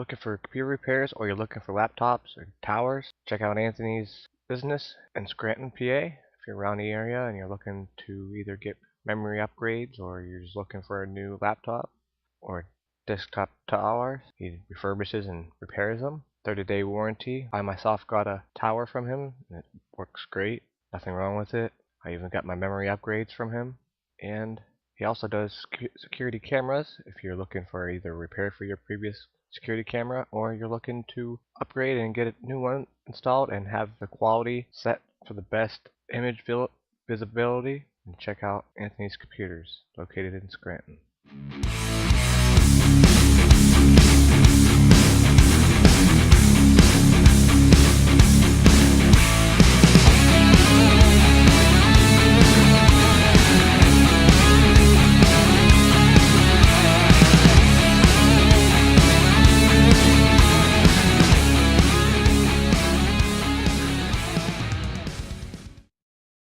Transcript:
looking for computer repairs or you're looking for laptops or towers, check out Anthony's business in Scranton, PA. If you're around the area and you're looking to either get memory upgrades or you're just looking for a new laptop or desktop tower, he refurbishes and repairs them. 30-day warranty. I myself got a tower from him and it works great. Nothing wrong with it. I even got my memory upgrades from him. And he also does security cameras if you're looking for either repair for your previous security camera or you're looking to upgrade and get a new one installed and have the quality set for the best image visibility. And check out Anthony's Computers, located in Scranton.